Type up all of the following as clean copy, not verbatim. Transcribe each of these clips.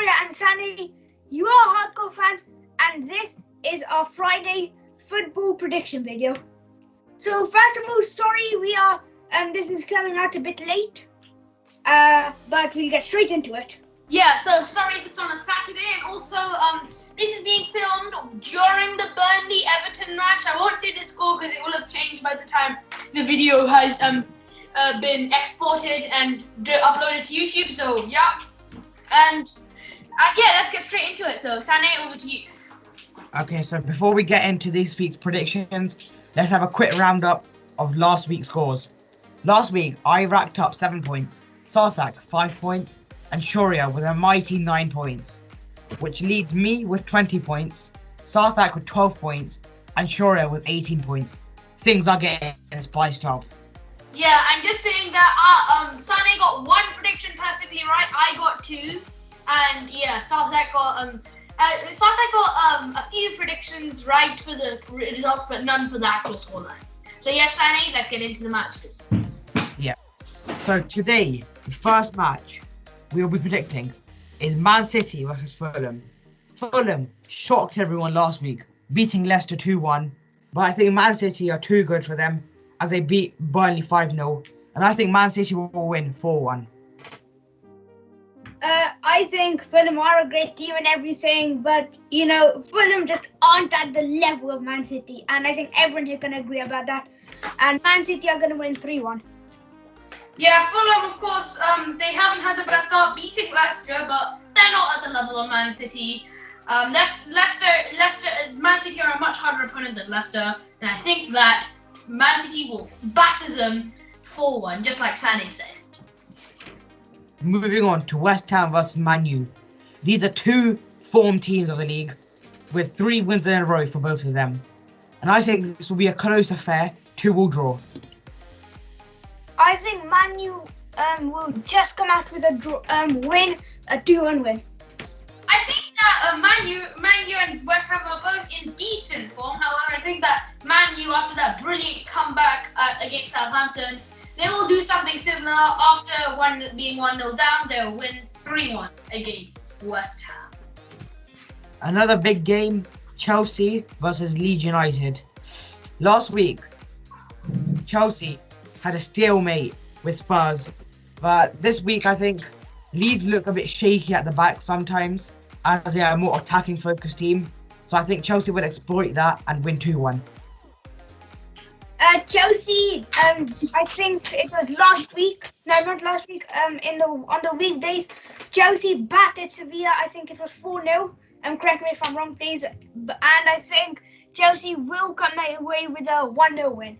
Shaurya and Sani. You are hardcore fans, and this is our Friday football prediction video. So first of all, sorry we are this is coming out a bit late, but we'll get straight into it. Yeah, so sorry if it's on a Saturday, and also this is being filmed during the Burnley-Everton match. I won't say the score because it will have changed by the time the video has been exported and uploaded to YouTube. So yeah, and yeah, let's get straight into it. So Sane, over to you. Okay, so before we get into this week's predictions, let's have a quick roundup of last week's scores. Last week, I racked up 7 points, Sarthak 5 points, and Shaurya with a mighty 9 points, which leads me with 20 points, Sarthak with 12 points, and Shaurya with 18 points. Things are getting spiced up. Yeah, I'm just saying that Sane got one prediction perfectly right, I got 2, and yeah, Sarthak got a few predictions right for the results, but none for the actual scorelines. So yes, Sane, let's get into the matches. Yeah. So today, the first match we'll be predicting is Man City versus Fulham. Fulham shocked everyone last week, beating Leicester 2-1, but I think Man City are too good for them as they beat Burnley 5-0, and I think Man City will win 4-1. I think Fulham are a great team and everything, but you know, Fulham just aren't at the level of Man City, and I think everyone here can agree about that. And Man City are going to win 3-1. Yeah, Fulham, of course, they haven't had the best start beating Leicester, but they're not at the level of Man City. Leicester, Man City are a much harder opponent than Leicester, and I think that Man City will batter them 4-1, just like Sane said. Moving on to West Ham versus Man U. These are two form teams of the league, with 3 wins in a row for both of them. And I think this will be a close affair, 2-2 draw. I think Man U will just come out with a win, a 2-1 win. I think that Man U and West Ham are both in decent form. However, I think that Man U, after that brilliant comeback against Southampton, they will do something similar. After being 1-0 down, they'll win 3-1 against West Ham. Another big game, Chelsea versus Leeds United. Last week, Chelsea had a stalemate with Spurs, but this week I think Leeds look a bit shaky at the back sometimes, as they are a more attacking focused team. So I think Chelsea will exploit that and win 2-1. Chelsea, I think it was last week. No, not last week. On the weekdays, Chelsea batted Sevilla. I think it was 4-0. Correct me if I'm wrong, please. And I think Chelsea will come away with a 1-0 win.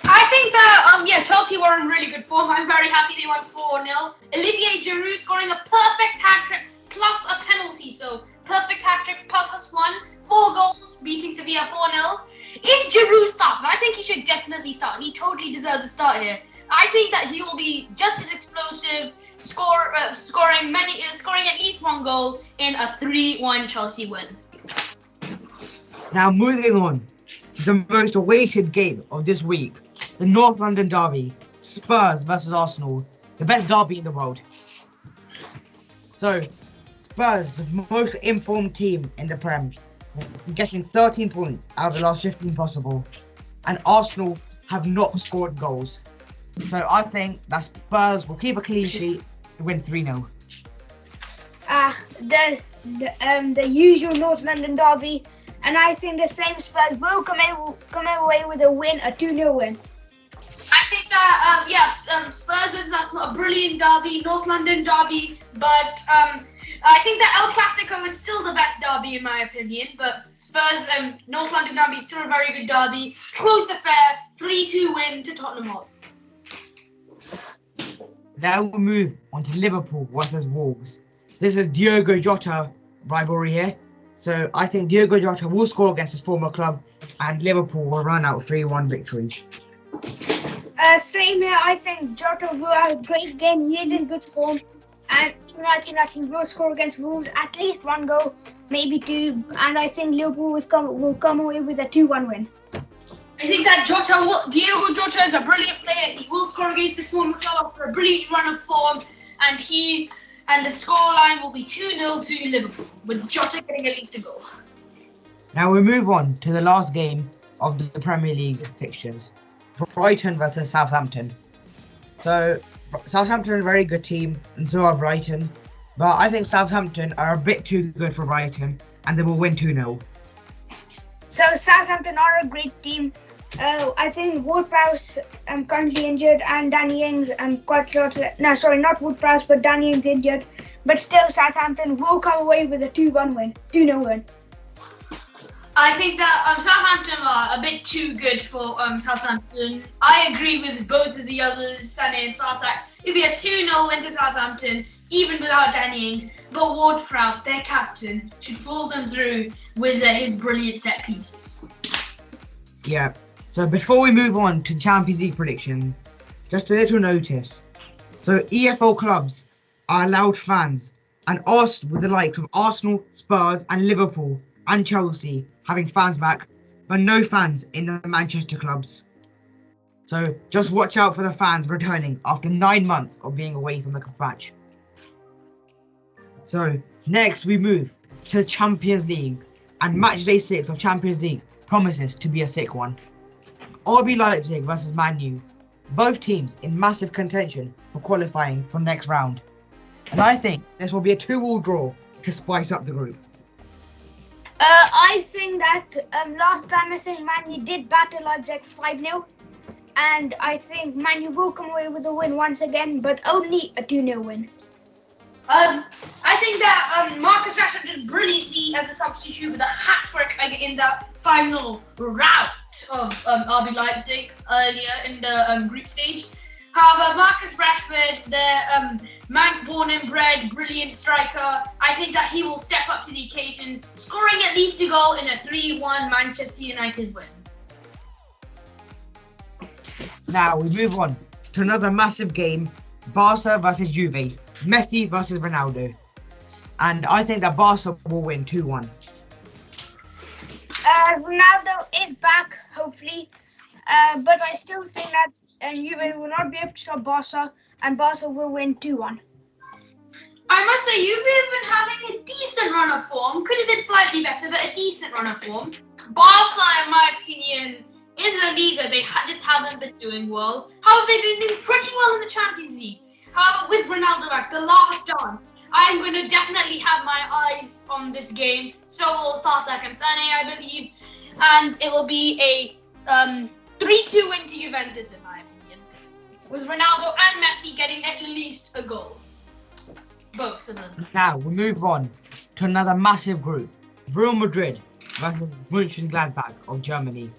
I think that Chelsea were in really good form. I'm very happy they won 4-0. Olivier Giroud scoring a perfect hat-trick plus a penalty. So perfect hat-trick plus 1. 4 goals, beating Sevilla 4-0. If Giroud starts, and I think he should definitely start, he totally deserves a start here. I think that he will be just as explosive, scoring at least 1 goal in a 3-1 Chelsea win. Now moving on to the most awaited game of this week, the North London derby, Spurs versus Arsenal, the best derby in the world. So, Spurs, the most informed team in the Prem, getting 13 points out of the last 15 possible, and Arsenal have not scored goals. So I think that Spurs will keep a clean sheet and win 3-0. The usual North London derby, and I think the same Spurs will come away with a win, a 2-0 win. I think that Spurs versus Arsenal, a brilliant derby, North London derby, but I think that El Clasico is still the best derby in my opinion, but Spurs North London derby is still a very good derby. Close affair, 3-2 win to Tottenham Hotspur. Now we'll move on to Liverpool versus Wolves. This is Diogo Jota rivalry here. So I think Diogo Jota will score against his former club and Liverpool will run out 3-1 victories. Same here. I think Jota will have a great game. He is in good form. And even I think that he will score against Wolves at least 1 goal, maybe 2. And I think Liverpool will come away with a 2-1 win. I think that Diogo Jota is a brilliant player. He will score against his former club after a brilliant run of form. And he and the scoreline will be 2-0 to Liverpool, with Jota getting at least a goal. Now we move on to the last game of the Premier League fixtures. Brighton versus Southampton. So Southampton are a very good team, and so are Brighton. But I think Southampton are a bit too good for Brighton, and they will win 2-0. So Southampton are a great team. I think Ward-Prowse currently injured, and Danny Ings quite a lot. No, sorry, not Ward-Prowse, but Danny Ings injured. But still, Southampton will come away with a 2-1 win, 2-0 win. I think that Southampton are a bit too good for Southampton. I agree with both of the others, Sunny and Sarthak. It'll be a 2-0 win to Southampton, even without Danny Ings. But Ward-Prowse, their captain, should fool them through with his brilliant set pieces. Yeah. So before we move on to the Champions League predictions, just a little notice. So EFL clubs are allowed fans, and asked with the likes of Arsenal, Spurs and Liverpool and Chelsea having fans back, but no fans in the Manchester clubs. So just watch out for the fans returning after 9 months of being away from the match. So next we move to the Champions League, and match day 6 of Champions League promises to be a sick one. RB Leipzig versus Man U. Both teams in massive contention for qualifying for next round. And I think this will be a 2-2 draw to spice up the group. I think that last time I think Man U did battle Leipzig 5-0, and I think Man U will come away with a win once again, but only a 2-0 win. I think that Marcus Rashford did brilliantly as a substitute with a hat-trick in that 5-0 rout of RB Leipzig earlier in the group stage. However, Marcus Rashford, the Manc born and bred brilliant striker, I think that he will step up to the occasion, scoring at least a goal in a 3-1 Manchester United win. Now we move on to another massive game, Barca versus Juve, Messi versus Ronaldo. And I think that Barca will win 2-1. Ronaldo is back, hopefully, but I still think that Juve will not be able to stop Barca, and Barca will win 2-1. I must say, Juve have been having a decent run of form. Could have been slightly better, but a decent run of form. Barca, in my opinion, in La Liga, they just haven't been doing well. However, they've been doing pretty well in the Champions League. However, with Ronaldo back, the last dance, I'm going to definitely have my eyes on this game. So will Sarthak and Sane, I believe. And it will be a 3-2 win to Juventus, in my opinion. With Ronaldo and Messi getting at least a goal. Both of them. Now we move on to another massive group, Real Madrid versus Mönchengladbach of Germany.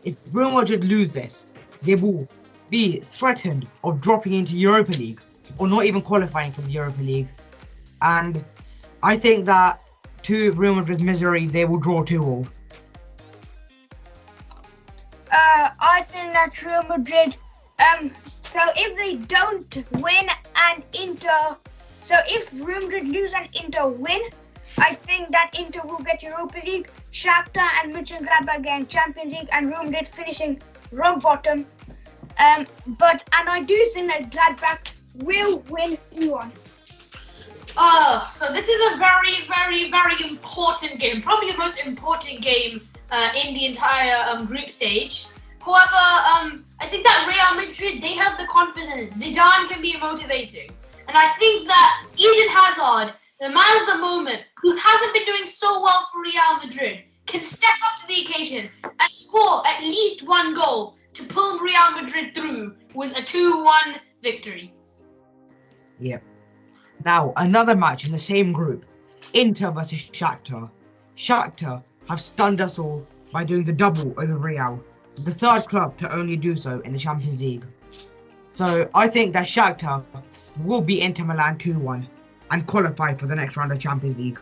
If Real Madrid lose this, they will be threatened of dropping into Europa League, or not even qualifying for the Europa League. And I think that to Real Madrid's misery, they will draw 2-2. I think that Real Madrid, so if they don't win and Inter, so if Real Madrid lose and Inter win, I think that Inter will get Europa League, Shakhtar and Mönchengladbach getting Champions League, and Real Madrid finishing rock bottom. But I do think that Gladbach will win 2-1. So this is a very, very, very important game. Probably the most important game in the entire group stage. However, I think that Real Madrid, they have the confidence. Zidane can be motivating. And I think that Eden Hazard, the man of the moment, who hasn't been doing so well for Real Madrid, can step up to the occasion and score at least one goal to pull Real Madrid through with a 2-1 victory. Yep. Now, another match in the same group, Inter versus Shakhtar. Shakhtar have stunned us all by doing the double over Real, the third club to only do so in the Champions League. So I think that Shakhtar will beat Inter Milan 2-1 and qualify for the next round of Champions League.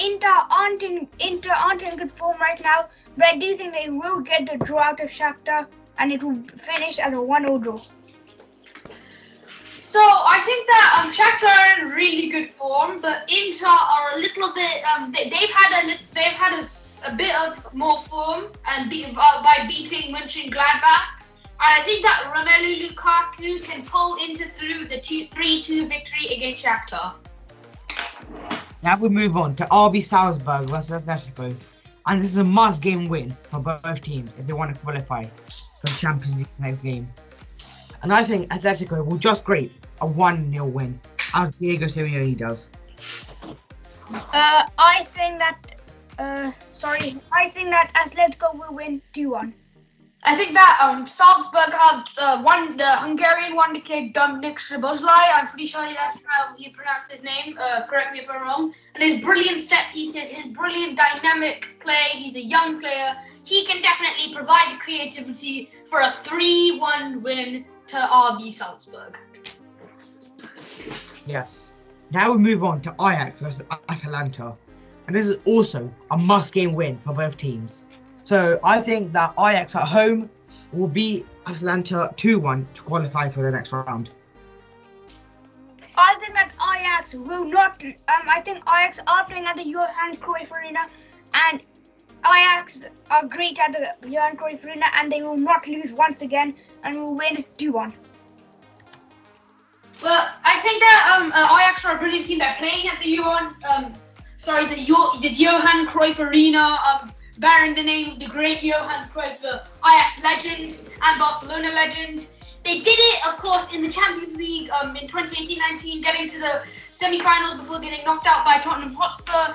Inter aren't in good form right now, but I do think they will get the draw out of Shakhtar, and it will finish as a 1-0 draw. So I think that Shakhtar are in really good form, but Inter are a little bit. They've had a bit of more form and by beating Mönchengladbach. I think that Romelu Lukaku can pull through the 3-2 victory against Shakhtar. Now we move on to RB Salzburg versus Atletico. And this is a must-game win for both teams if they want to qualify for the Champions League next game. And I think Atletico will just scrape a 1-0 win, as Diego Simeone does. I think that Atletico will win 2-1. I think that Salzburg have the Hungarian wonder kid Dominik Szoboszlai. I'm pretty sure that's how you pronounce his name. Correct me if I'm wrong. And his brilliant set pieces, his brilliant dynamic play. He's a young player. He can definitely provide the creativity for a 3-1 win to RB Salzburg. Yes. Now we move on to Ajax versus Atalanta. And this is also a must-game win for both teams. So I think that Ajax at home will beat Atalanta 2-1 to qualify for the next round. I think that Ajax will not. I think Ajax are playing at the Johan Cruyff Arena, and Ajax are great at the Johan Cruyff Arena, and they will not lose once again, and will win 2-1. Well, I think that Ajax are a brilliant team. They're playing at the Johan Cruyff Arena, bearing the name of the great Johan Cruyff, the Ajax legend and Barcelona legend. They did it, of course, in the Champions League in 2018-19, getting to the semi-finals before getting knocked out by Tottenham Hotspur.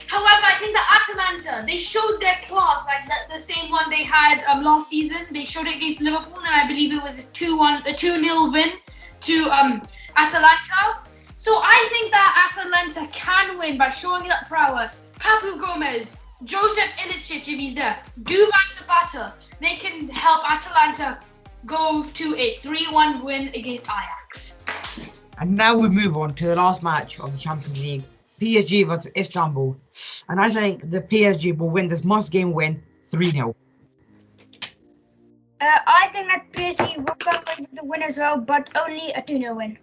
However, I think that Atalanta, they showed their class, like the same one they had last season. They showed it against Liverpool, and I believe it was a 2-0 win to Atalanta. So I think that Atalanta can win by showing that prowess. Papu Gomez, Joseph Ilicic, if he's there, Duvan Zapata, they can help Atalanta go to a 3-1 win against Ajax. And now we move on to the last match of the Champions League, PSG versus Istanbul. And I think the PSG will win this must-game win 3-0. I think that PSG will come away with the win as well, but only a 2-0 win.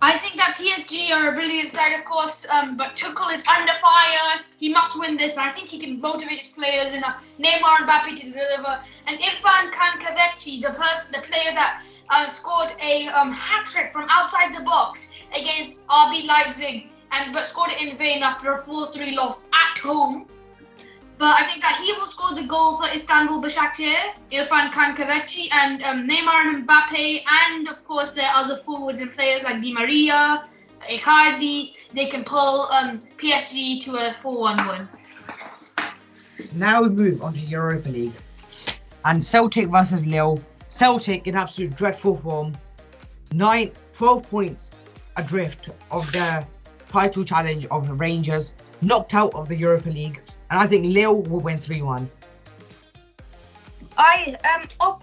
I think that PSG are a brilliant side, of course, but Tuchel is under fire. He must win this, and I think he can motivate his players enough. Neymar and Mbappe to deliver. And Irfan Cankaveci, the player that scored a hat-trick from outside the box against RB Leipzig, but scored it in vain after a 4-3 loss at home. But I think that he will score the goal for Istanbul Başakşehir, Irfan Cankaveci, and Neymar and Mbappe, and of course their other forwards and players like Di Maria, Icardi. They can pull PSG to a 4-1 win. Now we move on to Europa League. And Celtic versus Lille. Celtic in absolute dreadful form. 12 points adrift of their title challenge of the Rangers. Knocked out of the Europa League. And I think Lille will win 3-1.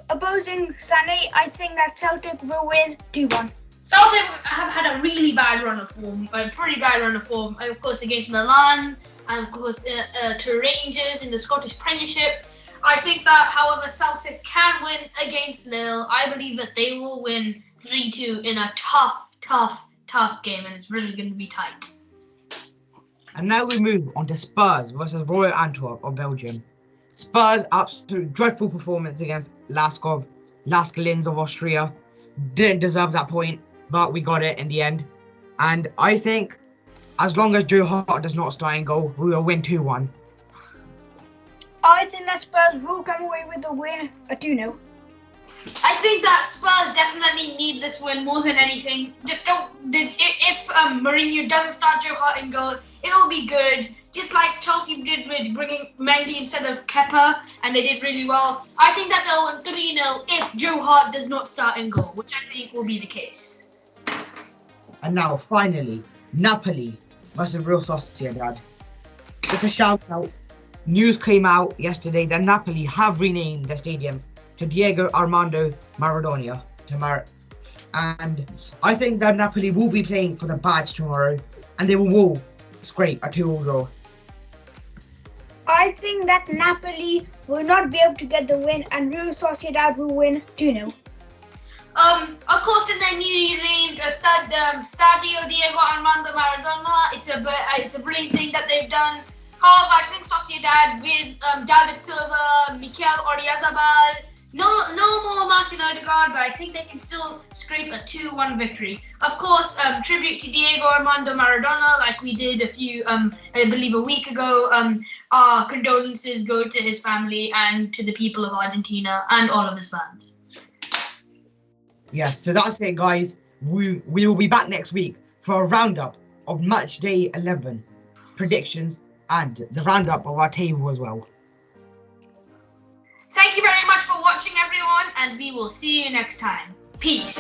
Opposing Sané, I think that Celtic will win 2-1. Celtic have had a really bad run of form, a pretty bad run of form, of course against Milan, and of course to Rangers in the Scottish Premiership. I think that, however, Celtic can win against Lille. I believe that they will win 3-2 in a tough game, and it's really going to be tight. And now we move on to Spurs versus Royal Antwerp of Belgium. Spurs, absolute dreadful performance against Lask Linz of Austria. Didn't deserve that point, but we got it in the end. And I think as long as Joe Hart does not start in goal, we will win 2-1. I think that Spurs will come away with the win, a 2-0. I think that Spurs definitely need this win more than anything. Just if Mourinho doesn't start Joe Hart in goal, it'll be good. Just like Chelsea did with bringing Mendy instead of Kepa, and they did really well. I think that they'll win 3-0 if Joe Hart does not start in goal, which I think will be the case. And now, finally, Napoli versus Real Sociedad. Just a shout out. News came out yesterday that Napoli have renamed their stadium to Diego Armando Maradona. And I think that Napoli will be playing for the badge tomorrow, and they will scrape a 2-2 draw. I think that Napoli will not be able to get the win, and Real Sociedad will win 2-0. Of course, in their newly named Stadio Diego Armando Maradona, it's a brilliant thing that they've done. However, I think Sociedad with David Silva, Mikel Oyarzabal, No more Martin Odegaard, but I think they can still scrape a 2-1 victory. Of course, tribute to Diego Armando Maradona, like we did I believe a week ago. Our condolences go to his family and to the people of Argentina and all of his fans. Yes, so that's it, guys. We will be back next week for a roundup of match day 11 predictions and the roundup of our table as well. Thank you very much for watching, everyone, and we will see you next time. Peace.